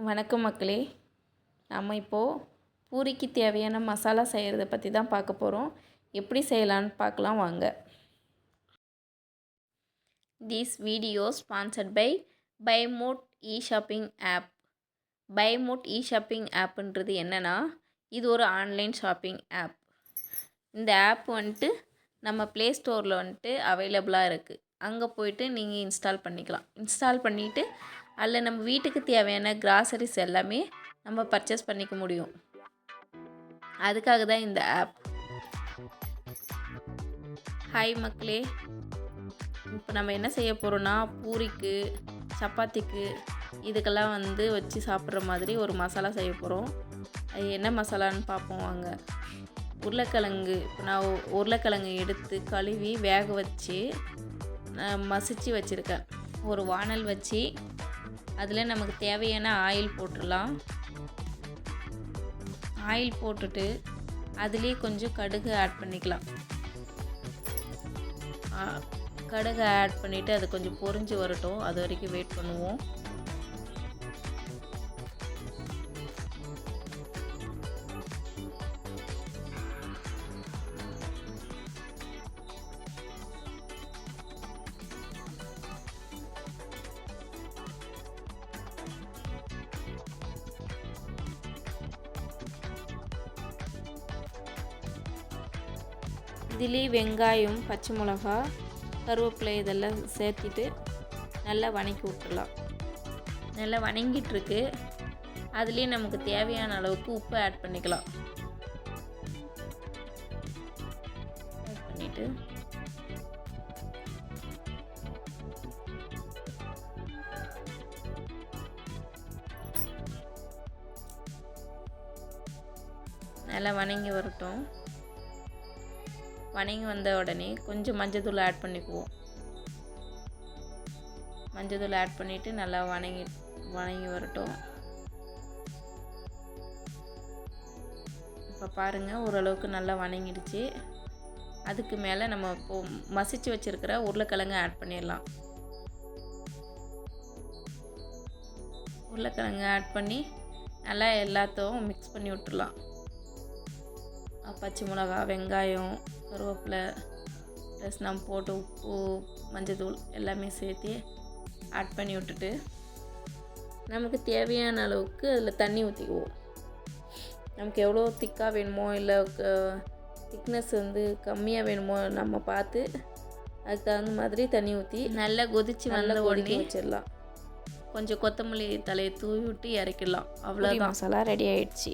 வணக்கம் மக்களே. நம்ம இப்போது பூரிக்கு தேவையான மசாலா செய்கிறத பற்றி தான் பார்க்க போகிறோம். எப்படி செய்யலான்னு பார்க்கலாம் வாங்க. திஸ் வீடியோ ஸ்பான்சர்ட் பை பைமோட் இ-ஷாப்பிங் ஆப். பைமோட் இ-ஷாப்பிங் ஆப்புன்றது என்னென்னா, இது ஒரு ஆன்லைன் ஷாப்பிங் ஆப். இந்த ஆப் நம்ம ப்ளே ஸ்டோரில் அவைலபிளாக இருக்குது. அங்கே போய்ட்டு நீங்கள் இன்ஸ்டால் பண்ணிக்கலாம். இன்ஸ்டால் பண்ணிவிட்டு அதில் நம்ம வீட்டுக்கு தேவையான கிராசரிஸ் எல்லாமே நம்ம பர்ச்சேஸ் பண்ணிக்க முடியும். அதுக்காக தான் இந்த ஆப். ஹாய் மக்களே, இப்போ நம்ம என்ன செய்ய போகிறோன்னா, பூரிக்கு, சப்பாத்திக்கு இதுக்கெல்லாம் வச்சு சாப்பிட்ற மாதிரி ஒரு மசாலா செய்ய போகிறோம். அது என்ன மசாலான்னு பார்ப்போம் வாங்க. உருளைக்கிழங்கு, இப்போ நான் உருளைக்கிழங்கு எடுத்து கழுவி வேக வச்சு மசிச்சு வச்சுருக்கேன். ஒரு வானல் வச்சு அதில் நமக்கு தேவையான ஆயில் போட்டுடலாம். ஆயில் போட்டுட்டு அதுலேயே கொஞ்சம் கடுகு ஆட் பண்ணிக்கலாம். கடுகு ஆட் பண்ணிவிட்டு அது கொஞ்சம் பொரிஞ்சு வரட்டும். அது வரைக்கும் வெயிட் பண்ணுவோம். இதிலே வெங்காயம், பச்சை மிளகா, கருவேப்பிலை இதெல்லாம் சேர்த்திட்டு நல்லா வணக்கி விட்டுடலாம். நல்லா வணங்கிட்டுருக்கு. அதுலேயே நமக்கு தேவையான அளவுக்கு உப்பு ஆட் பண்ணிக்கலாம். ஆட் பண்ணிவிட்டு நல்லா வணங்கி வரட்டும். வணங்கி வந்த உடனே கொஞ்சம் மஞ்சள் ஆட் பண்ணிக்குவோம். மஞ்சள் ஆட் பண்ணிவிட்டு நல்லா வணங்கி வரட்டும். இப்போ பாருங்கள், ஓரளவுக்கு நல்லா வணங்கிடுச்சு. அதுக்கு மேலே நம்ம இப்போது மசிச்சு வச்சுருக்கிற உருளைக்கிழங்கு ஆட் பண்ணிடலாம். உருளைக்கிழங்கு ஆட் பண்ணி நல்லா எல்லாத்தையும் மிக்ஸ் பண்ணி விட்டுடலாம். பச்சை மிளகா, வெங்காயம், கருவேப்பிலை ப்ளஸ் நம்ம போட்டு உப்பு, மஞ்சள் எல்லாமே சேர்த்து ஆட் பண்ணி விட்டுட்டு நமக்கு தேவையான அளவுக்கு அதில் தண்ணி ஊற்றிக்குவோம். நமக்கு எவ்வளோ திக்காக வேணுமோ இல்லை திக்னஸ் கம்மியாக வேணுமோ நம்ம பார்த்து அதுக்கு தகுந்த மாதிரி தண்ணி ஊற்றி நல்லா கொதித்து வந்த உடனே வச்சிடலாம். கொஞ்சம் கொத்தமல்லி தலையை தூவி விட்டு இறக்கிடலாம். அவ்வளோதான், மசாலா ரெடி ஆகிடுச்சு.